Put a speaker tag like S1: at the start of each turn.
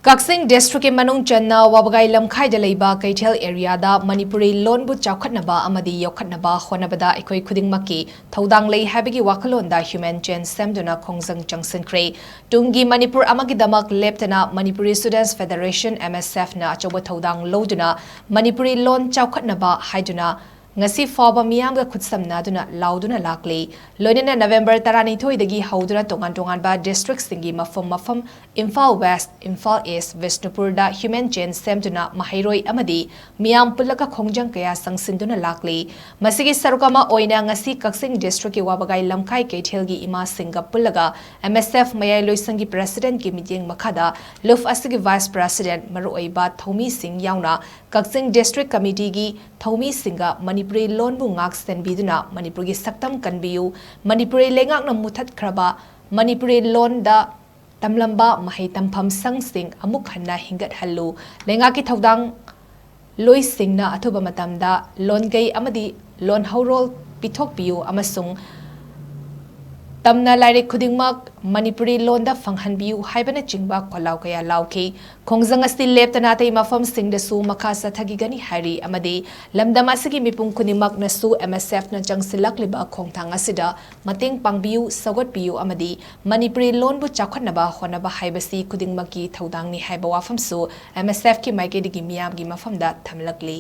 S1: Kakching district ke Manung Channa Wabagai Lamkhai Da Leiba Keithel area da Manipuri Lon bu CHAOKHATNABA AMADI YOKHATNABA HOTNABADA EIKHOI KHUDINGMAKKI THOUDANG lei HAIBAGI WAKHALLON da human chain SEMDUNA KHONGJANG CHANGSINKHRE Tungi Manipur amagidamak leptana Manipuri Students Federation MSF na achoba THOUDANG loduna Manipuri Lon CHAOKHATNABA haiduna ngasi faba miyam ga khutsamna duna lauduna lakli loinina November 12 dagi hauduna tongan ba district singi mafam Imphal West Imphal East Vishnupur da human chain semduna mahairoi amadi miyam pulaka khongjang kaya sangsinduna lakli masigi sarukama oina ngasi Kakching district ki Wabagai Lamkhai Keithel gi ima singa pulaga MSF mayai loisangi president ki meeting makhada luf asigi vice president maruoiba Thomi Singh yauna Kakching district committee gi Thomi Singha Manipuri Lon bu ngak senbiduna Manipur gi saktam kanbiu Manipuri lengak na muthat khraba Manipuri Lon da tamlamba mahai tampham sangsing amuk hanna hingat hallu lenga ki thodang loi singna athuba matamda lon gai amadi lon haurol pithok piu amasung tamna laire khudingmak Manipuri Lon da fanghanbiu haibana chingba kolau kaya lauki khongjang asti leptana tei mafam singda su makha sathagi gani hari amadi lamdam asigi mipung khunimak na su MSF na jangsilak liba khongthang asida mateng pangbiu sagot piu amadi Manipuri Lon bu CHAOKHATNABA HOTNABA haibasi khudingmaki thodang ni haiba wafam su MSF ki maike digi miyam gi mafam da thamlakli